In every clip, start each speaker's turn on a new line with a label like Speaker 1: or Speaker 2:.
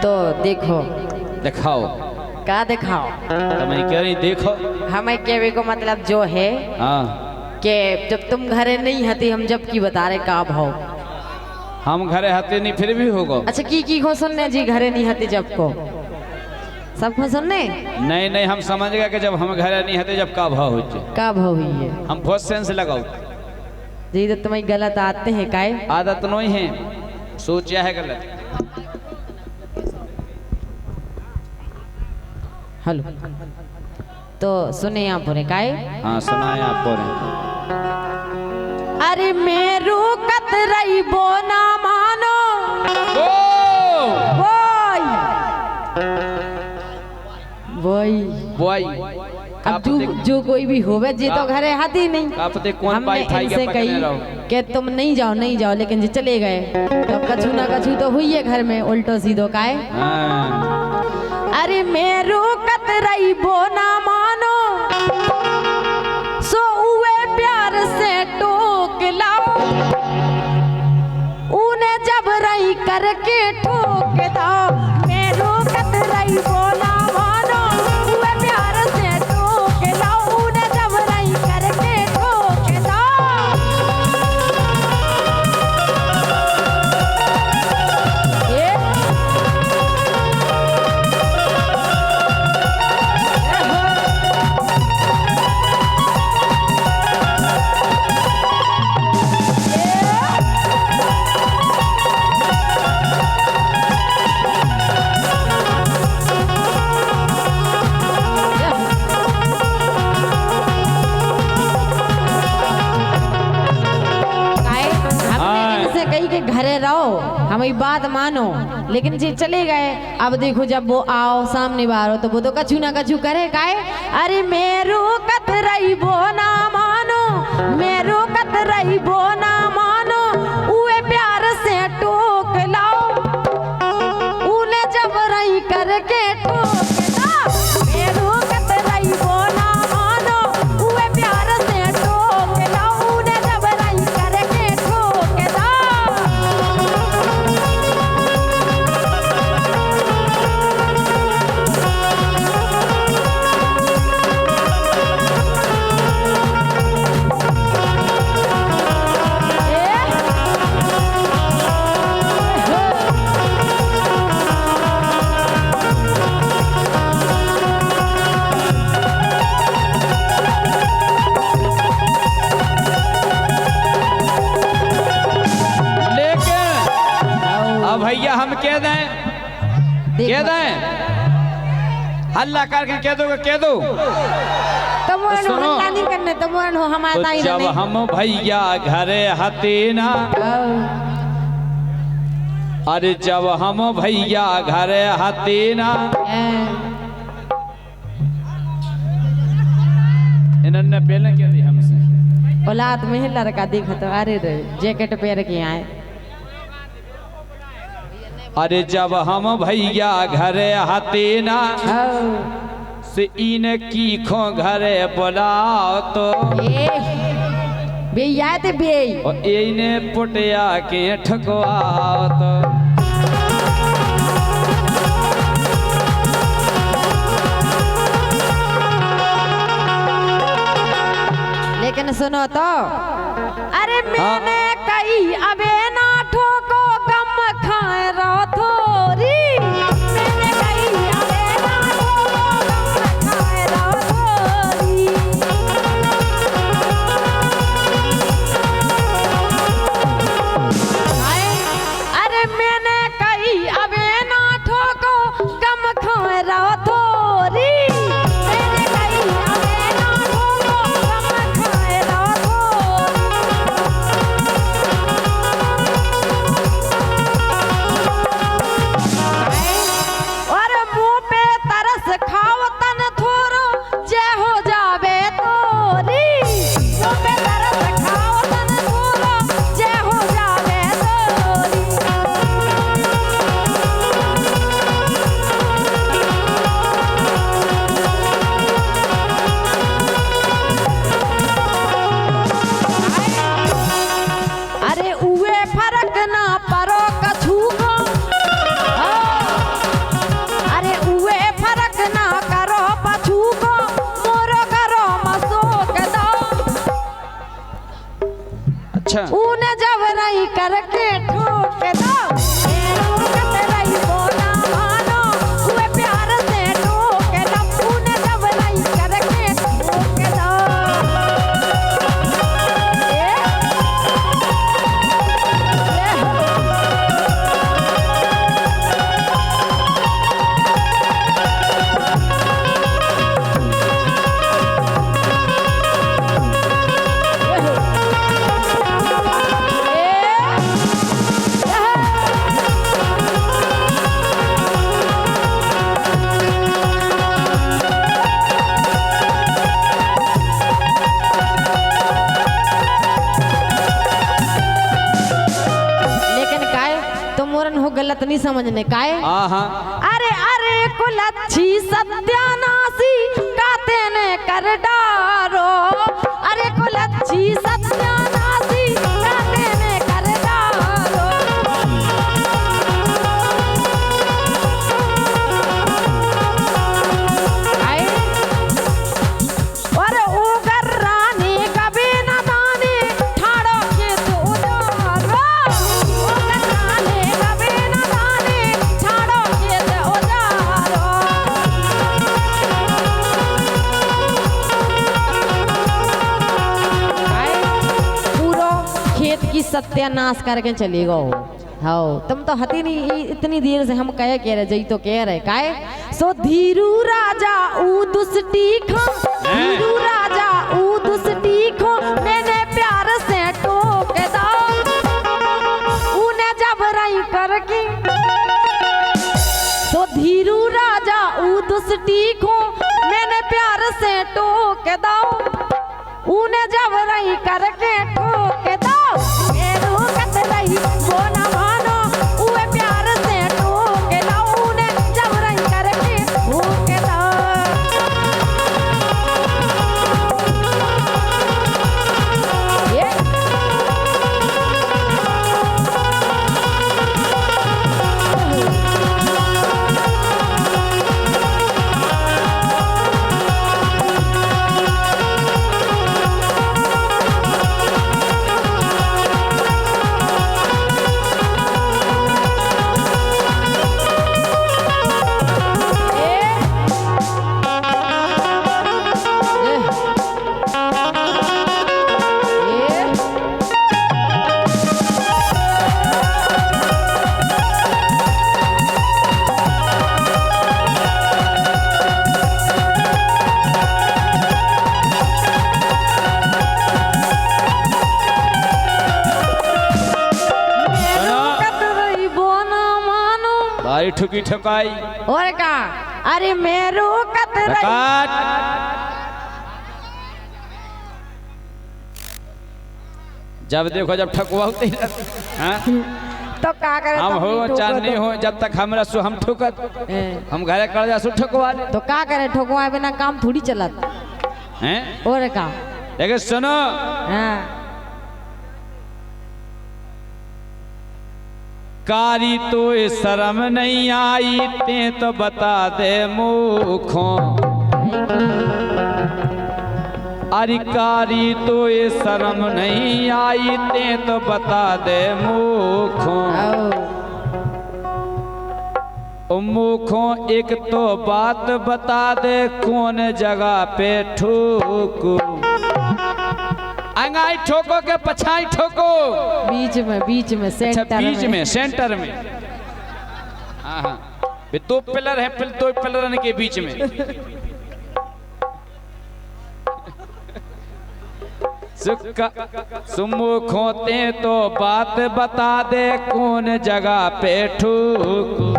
Speaker 1: तो देखो
Speaker 2: दिखाओ
Speaker 1: का दिखाओ
Speaker 2: तो मैं कह रही देखो
Speaker 1: हमें कहने को मतलब जो है
Speaker 2: हाँ
Speaker 1: कि जब तुम घरे नहीं हती हम जब की बता रहे का भाव
Speaker 2: हम घरे हते नहीं फिर भी होगा।
Speaker 1: अच्छा की खो सुनने जी घरे नहीं हती जब को सब खो सुनने
Speaker 2: नहीं नहीं हम समझ गए कि जब हम घरे नहीं हते जब का भाव हो
Speaker 1: का भाव हुई है
Speaker 2: हम बहुत सेंस लगाओ
Speaker 1: जी तो तुम्हें गलत आते हैं काय
Speaker 2: आदत नहीं है सोचा है गलत।
Speaker 1: हेलो तो सुने यहाँ पूरे काय
Speaker 2: हाँ सुनाए आप बोले।
Speaker 1: अरे मेरू कतरई बोना मानो वही
Speaker 2: बॉय
Speaker 1: अब जो कोई भी होवे जी तो घरे हाथी नहीं हमने इनसे कही कि तुम नहीं जाओ लेकिन जी चले गए तो कछु ना कछु तो हुई है घर में उल्टो सीधो काए। अरे मेरू कतरई बोना मानो सो उवे प्यार से टोक लाओ उन्हें जब रही करके ठोक दो मेरू कतरई बोना मानो उवे प्यार से टोक लाओ उन्हें जब रही करके ठोक दो। घरे रहो हमें बात मानो लेकिन जी चले गए। अब देखो जब वो आओ सामने बार हो तो वो तो कछु ना कछु करे काए। अरे मेरू कतरई बोना मानो मेरू कतरई बोना मानो उए प्यार से टोक लाओ उन्हें जब रही करके ठोक दो मेरू कतरई बोना मानो उए प्यार से टोक लाओ उन्हें जब रही करके ठोक दो।
Speaker 2: भैया हम कह दें हल्ला करके कह दो
Speaker 1: तुम हल्ला नहीं करने तुम हमारा
Speaker 2: तो जब हम भैया घरे हते ना अरे जब हम भैया घरे हते ना इन्होंने पहले क्या दी हमसे
Speaker 1: औलाद में लड़का देखो तो अरे जैकेट पहन के आए।
Speaker 2: अरे जब हम भैया घरे हते ना से इन की खो घरे बुलाओ तो
Speaker 1: भैया ते बे
Speaker 2: और इने पुटिया के ठकवाओ तो
Speaker 1: लेकिन सुनो तो अरे मैंने कही अबे ना ठोको गम खाए रहो थोरी मैंने कही अबे ना ठोको गम खाए रहो थोरी। अरे मैंने कही अबे ना ठोको गम खाए रहो थोरी मैंने कही अबे ना ठोको गम खाए रहो थोरी। समझने का है।
Speaker 2: आहा
Speaker 1: अरे अरे कुलच्छी सत्यानाशी काते ने कर डारो, अरे कुलच्छी सत्यानाशी काते ने कर डारो। आए और उगर रानी कभी न दानी ठाड़ो खेत उजारो, उगर रानी कभी न दानी ठाड़ो खेत उजारो। आए पूरा खेत की सत्यानाश करके चले गो। हाँ तुम तो हती नहीं इतनी देर से हम कह रहे जई तो कह रहे काहे सो धीरू राजा ऊ दुष्टी खो, धीरू राजा ऊ दुष्टी खो मैंने प्यार से टोक दो, ऊने जब रही करके तो धीरू राजा ऊ दुष्टी खो मैंने प्यार से टोक दो, ऊने जब रही करके ठोक दो। मेरो कत रही वो न मानो उए प्यार से ठोक दो, ऊने जब रही करके ठोक दो। ये
Speaker 2: भाई ठुकी ठुकाई
Speaker 1: और का अरे मेरो कत रही
Speaker 2: रकात जब देखो जब ठकुआ होते ही हाँ?
Speaker 1: तो का करे
Speaker 2: हम
Speaker 1: तो
Speaker 2: हो चार नहीं हो जब तक हमरा सु हम ठुकत हम घरे कर जा सु ठकुआ ले
Speaker 1: तो का करे ठोकवा बिना काम थोड़ी चलत
Speaker 2: हैं
Speaker 1: और का।
Speaker 2: लेकिन सुनो
Speaker 1: हाँ
Speaker 2: कारी तो शर्म नहीं आई ते तो बता दे मुखों, अरे कारी तो ये शर्म नहीं आई ते तो बता दे मुखों। ओ मुखों एक तो बात बता दे कौन जगह पे ठोको, अंगाई ठोको के पछाई ठोको,
Speaker 1: बीच में सेंटर
Speaker 2: अच्छा बीच में सेंटर में। हाँ हाँ दो पिलर है दो पिलर के बीच में। सुमुखों ते तो बात बता दे कौन जगह पे ठोको।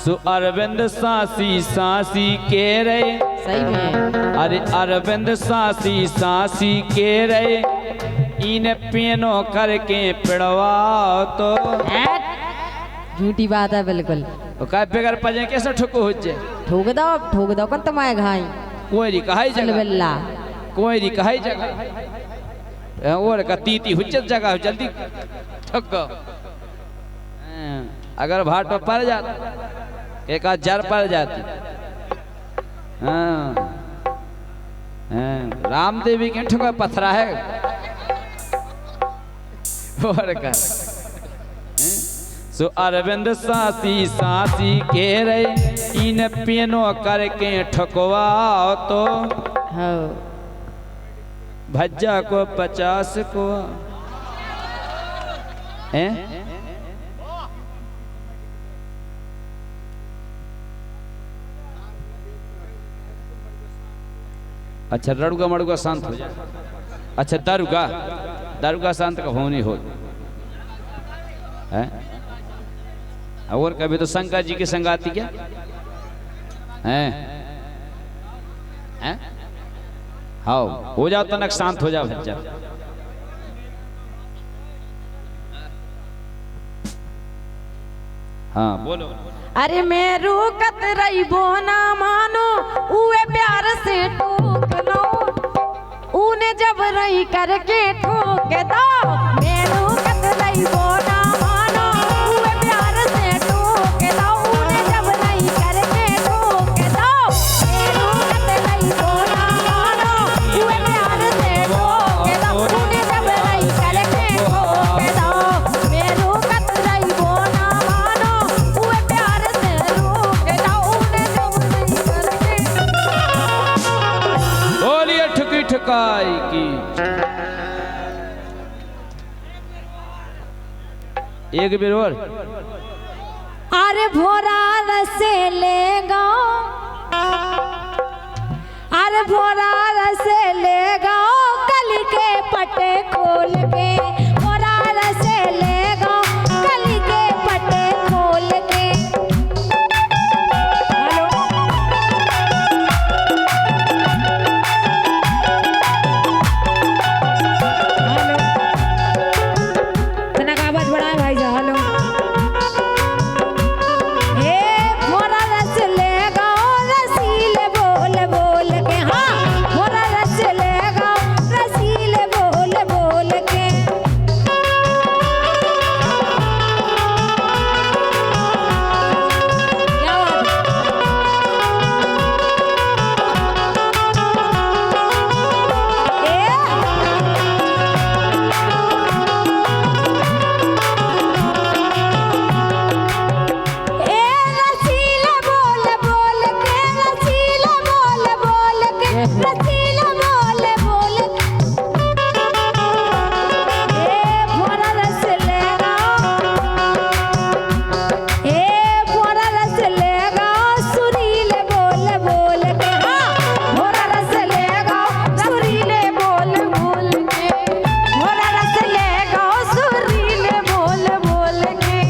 Speaker 2: सो अरविंद सांसी सांसी के रहे
Speaker 1: सही में।
Speaker 2: अरे अरविंद सांसी सांसी के रहे इन पेनो करके पिड़वाओ तो
Speaker 1: झूठी बात है बिल्कुल।
Speaker 2: तो काय बेगर पजे कैसे ठुको हो जाए
Speaker 1: ठोक दो कन तुम्हारे घाई
Speaker 2: कोई री कहाई जगह
Speaker 1: बिल्ला
Speaker 2: कोई री कहाई जगह और का तीती हुज्जत जगह जल्दी ठुको। अगर भाट पर पड़ जाता एक आध जार पड़ जाती। हाँ रामदेवी के ठुका पथरा है और का सो अरविंद सांसी सांसी के रहे इन पेनो करके ठुकवाओ तो भज्जा को 50 को अच्छा रड़ुगा मड़ुगा शांत हो जाए। अच्छा दारुगा शांत का होनी हो है। और कभी तो शंकर जी की संगाती क्या हैं हैं हाओ हो जाओ तनक शांत हो जाओ बच्चा। हाँ बोलो।
Speaker 1: अरे मैं रोकत रही बोना मानो उए प्यार से टोक लो ऊने जब रही करके ठोक दो। मैं रोकत रही बोना मानो उए प्यार से टोक दो ऊने जब रही करके ठोक दो। मैं रोकत रही बोना मानो उए प्यार से टोक दो ऊने जब रही करके ठोक दो। मैं रोकत रही बोना मानो उए प्यार से रोक दो ऊने जब रही करके।
Speaker 2: बोलिए ठुकी ठुकाई की। एक बेर और।
Speaker 1: अरे भोरा रसे ले गाओ अरे भोरा रसे ले गाओ कली के पटे खोल के। भोरा रसे ले गाओ कली के पटे खोल के। हेलो हेलो तना का आवाज बढ़ाए भाई जा। हेलो ए मोरा रस ले गाओ रसीले बोल बोल के। हाँ मोरा रस ले गाओ रसीले बोल बोल के। क्या बात ए रसीले बोल बोल के रसीले बोल बोल के रसीले बोल बोल के। ए भोरा रस ले गाओ ए भोरा रस ले गाओ सुरीले बोल बोल के। हाँ भोरा रस ले गाओ सुरीले बोल बोल के। भोरा रस ले गाओ सुरीले बोल बोल के।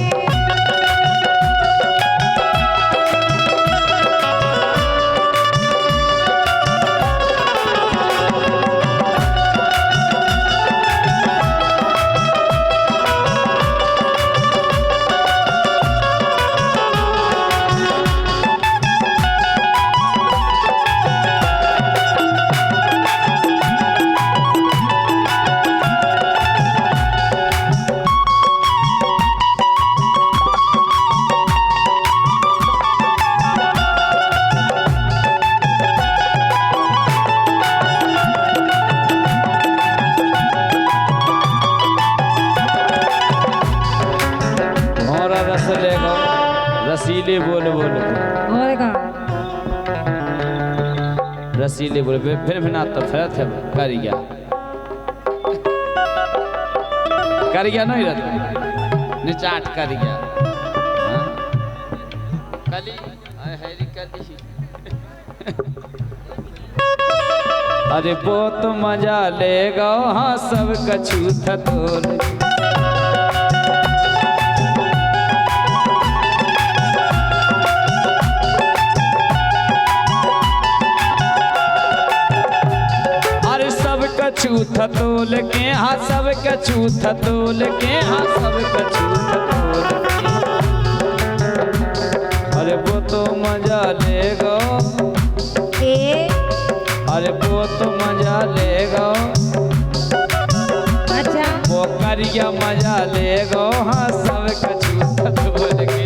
Speaker 2: मोरा रस ले गो रसीले बोल बोल के।
Speaker 1: और का
Speaker 2: रसीले बोल फिर ना तो फिर थे कर गया नहीं रहता निचाट कर गया। हाँ? कली हैरी कली। अरे बहुत मजा ले गो हाँ सब कछु थतोल। अरे सब कछु थतोल के हाँ सब कछु थतोल के हाँ सब कछु थतोल के। अरे वो तो मजा ले गो
Speaker 1: ए
Speaker 2: अरे वो तो मजा ले गो
Speaker 1: अच्छा
Speaker 2: वो करिया मजा ले गो हाँ सब कछु थतोल के।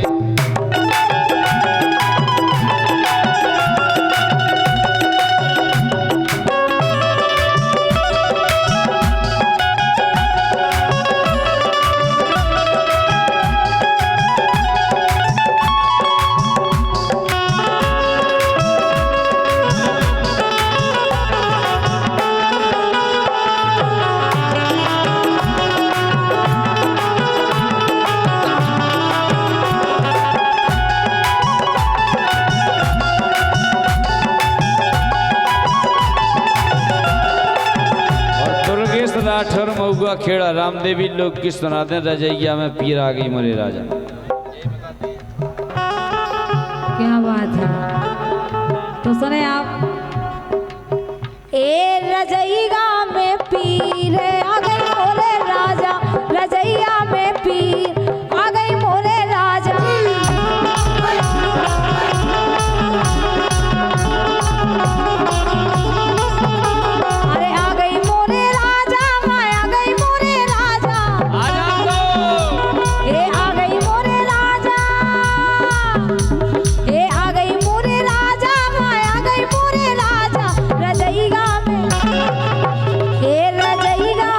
Speaker 2: राठौर मऊआ खेड़ा रामदेवी लोग की सुनाते हैं रजैया में पीर आ गई मोरे राजा।
Speaker 1: क्या बात है। सुने आप। ए रजैया में पीर आ गई मोरे राजा, रजैया में पीर आ गई मोरे राजा। अरे आ गई मोरे राजा, मैं आ गई मोरे राजा, ए आ गई मोरे राजा, ए आ गई मोरे राजा, मैं आ गई मोरे राजा। रजैया में ए रजैया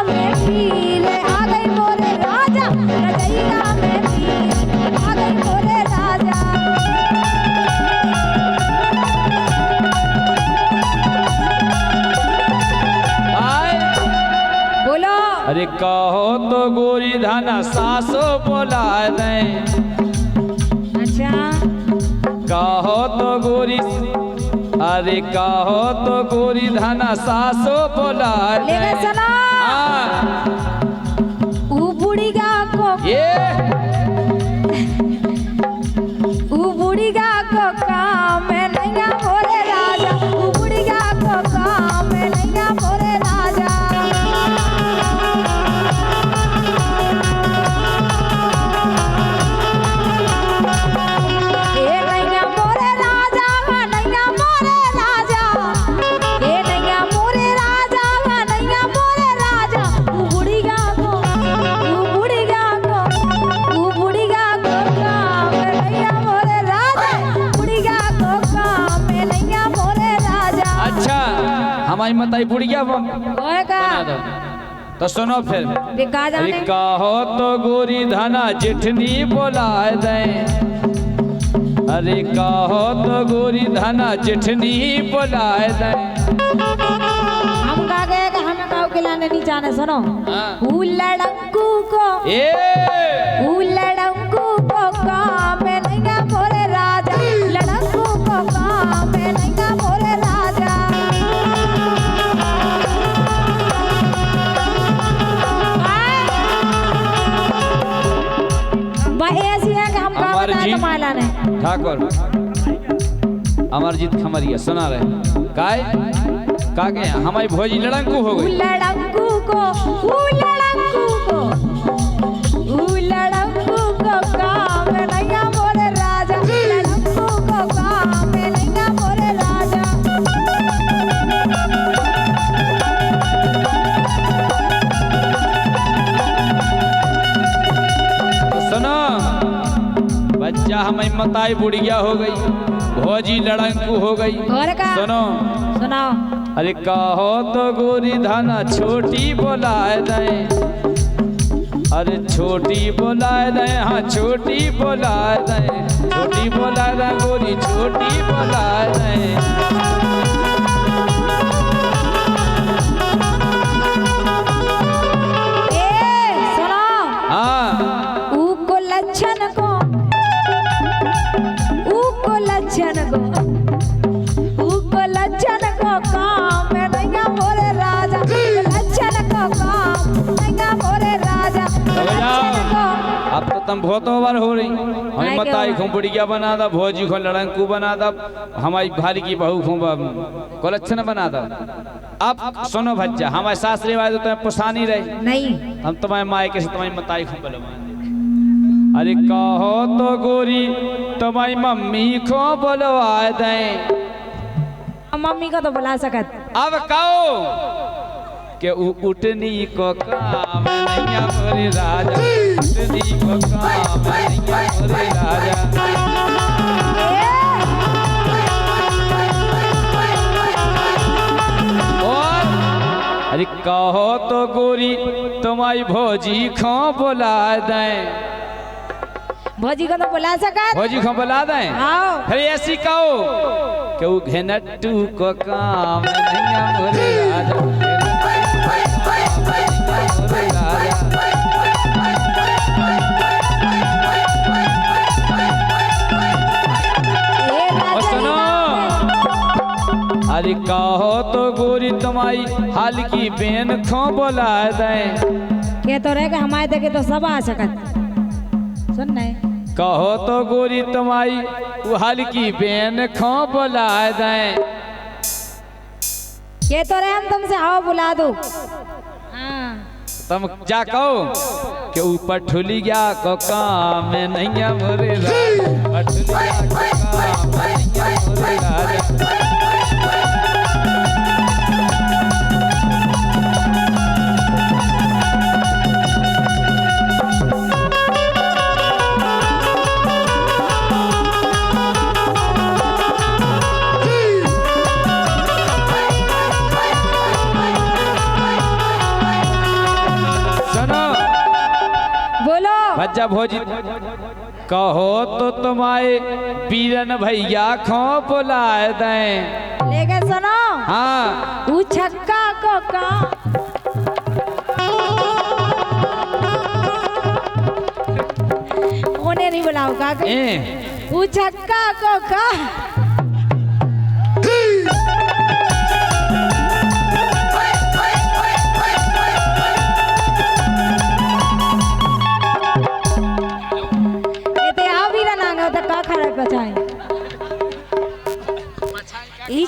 Speaker 1: में पीर आ गई मोरे राजा, रजैया में पीर आ गई मोरे राजा। बोलो।
Speaker 2: अरे कहो तो गोरी धना सासो बोला दे,
Speaker 1: अच्छा
Speaker 2: कहो तो गोरी, अरे कहो तो गोरी धना सासो बोला दे।
Speaker 1: लेके चलो। ऊ बुढ़िया को ऊ बुढ़िया को काम में नैया मोरे राजा, ऊ बुढ़िया को काम में नैया मोरे राजा। ए नैया मोरे राजा, नैया मोरे राजा, ए नैया मोरे राजा, नैया मोरे राजा। ऊ बुढ़िया को काम में नैया मोरे राजा, बुढ़िया को काम में नैया मोरे राजा।
Speaker 2: अच्छा हमारी मताई बुढ़िया
Speaker 1: ओए का
Speaker 2: बना दो तो सुनो फिर।
Speaker 1: बिका
Speaker 2: अरे
Speaker 1: जाने।
Speaker 2: कहो तो गोरी धना जिठनी बोला दे, अरे कहो तो गोरी धना जिठनी बोला दे।
Speaker 1: हम का गए कि हमें काऊ खिलाने नहीं जाने। सुनो।
Speaker 2: हाँ।
Speaker 1: ऊ लड़ंकू को काम में नैया मोरे राजा, लड़ंकू को काम में नैया मोरे राजा। ऐसी है कि हम का
Speaker 2: हमारे
Speaker 1: बताए तो
Speaker 2: जी-
Speaker 1: माला ने।
Speaker 2: ठाकुर अमरजीत खमरिया सुना रहे काय का के हमारी भोजी लड़ंकू हो
Speaker 1: ऊ
Speaker 2: गई।
Speaker 1: लड़ंकू को काम में नैया मोरे राजा, लड़ंकू को काम में नैया मोरे राजा।
Speaker 2: सुनो बच्चा हमारी मताई बुढ़िया हो गई, भोजी लड़ंकू हो गई।
Speaker 1: और का
Speaker 2: सुनो
Speaker 1: सुनाओ।
Speaker 2: अरे कहो तो गोरी धना छोटी बोला दे, अरे छोटी बोला दे, हाँ छोटी बोला दे, छोटी बोला दे गोरी छोटी बोला दे।
Speaker 1: सुनो।
Speaker 2: हाँ
Speaker 1: ऊ को लक्षण को काम में नैया मोरे राजा, लक्षण को काम नैया मोरे राजा। लक्षण को
Speaker 2: अब तो तुम बहुत बार हो रही हमें मताई खूब बुढ़िया बना दा, भोजी को लड़ंकू बना दा, हमारी भारी की बहू खूब कोलच्छन बना दा। अब सुनो बच्चा हमारे सासरे वाले तो तुम्हें पुसानी रहे,
Speaker 1: नहीं।
Speaker 2: हम तुम्हारे मायके से तुम्हारी मताई खूब बुलवा दे। अरे कहो तो गोरी तुम्हारी मम्मी को बुलवा दे।
Speaker 1: मम्मी को तो बुला सकत।
Speaker 2: अब कहो के उठनी को काम नैया मोरे राजा, उठनी को काम नैया मोरे राजा। और अरे कहो तो गोरी तुम्हारी भोजी खो बुला दे,
Speaker 1: भौजी को तो बुला सकत।
Speaker 2: भोजी खो बुला दे।
Speaker 1: आओ।
Speaker 2: फिर ऐसी कहो के उ घेनट्टू को काम नैया मोरे राजा, मोरे राजा। और सुनो अरे कहो तो गोरी तुम्हारी हाल की बेन खो बोला दे।
Speaker 1: के तो रहे हमारे देखे तो सब आ सकत। सुन नहीं
Speaker 2: कहो तो गोरी तुम्हारी हल्की बेन खो बुलाए दें।
Speaker 1: ये तो रहे हम तुमसे आओ बुला दो। हाँ
Speaker 2: तुम जा कहो कि ऊपर ठुली गया को काम में नहीं मोरे राजा, ठुली गया को काम में नहीं मोरे राजा। भज्जा भोजी कहो तो तुम्हारे बीरन भैया खो बुलाए दें।
Speaker 1: लेकिन सुनो
Speaker 2: हाँ
Speaker 1: वो छक्का को का उन्हें नहीं बुलाओ का वो छक्का को का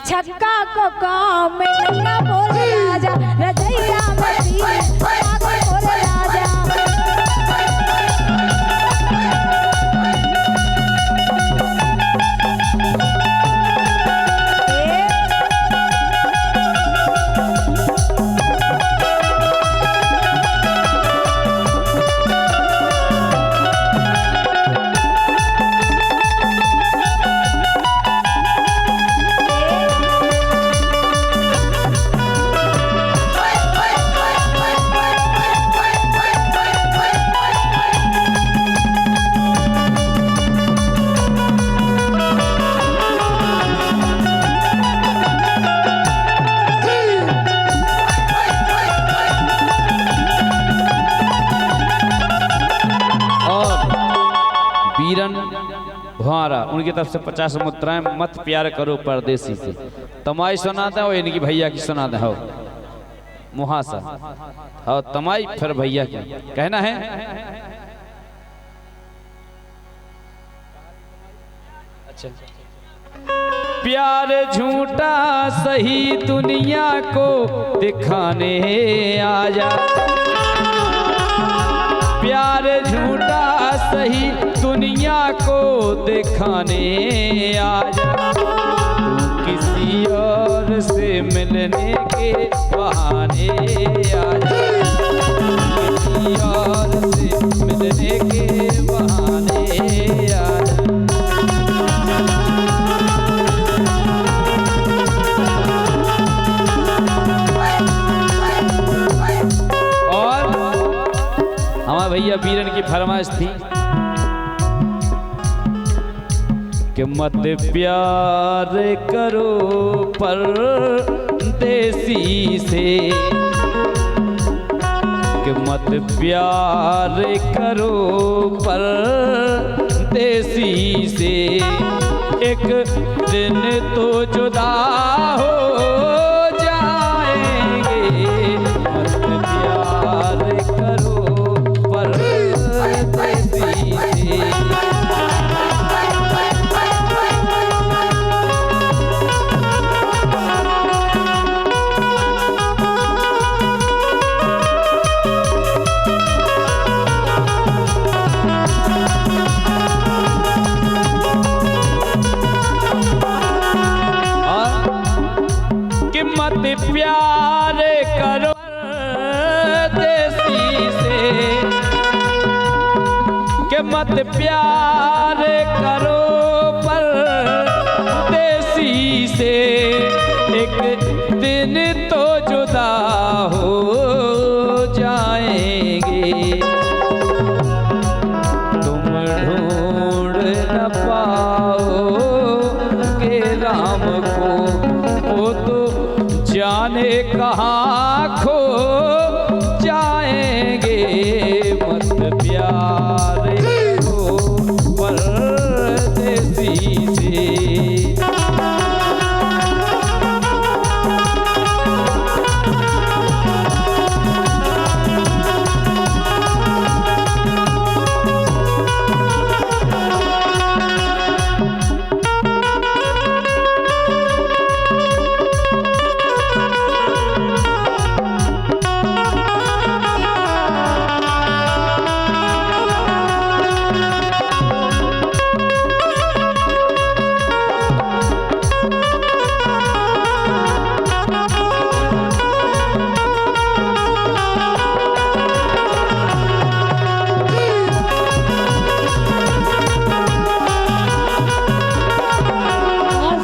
Speaker 1: छक्का को काम में नन्ना बोले राजा, रजैया में पीर पागल बोले राजा।
Speaker 2: उनकी तरफ से 50 मुद्राएं मत प्यार करो परदेसी से। तमाई सुनाते हो इनकी भैया की सुनाते हो मुहासा हो तमाई फिर भैया की कहना है। अच्छा प्यार झूठा सही दुनिया को दिखाने आजा, प्यार झूठा सही दुनिया को दिखाने आजा, तू किसी और से मिलने के बहाने आजा, किसी और से मिलने के बहाने आजा। और हमारे भैया बीरन की फरमाइश थी कि मत प्यार करो परदेसी से, कि मत प्यार करो परदेसी से, एक दिन तो जुदा हो जाएंगे, मत प्यार करो परदेसी से। प्यार करो देसी से, कि मत प्यार करो परदेसी से, एक दिन तो जुदा हो जाएंगे, तुम ढूंढ न पाओगे राम को, वो तो जाने कहाँ खो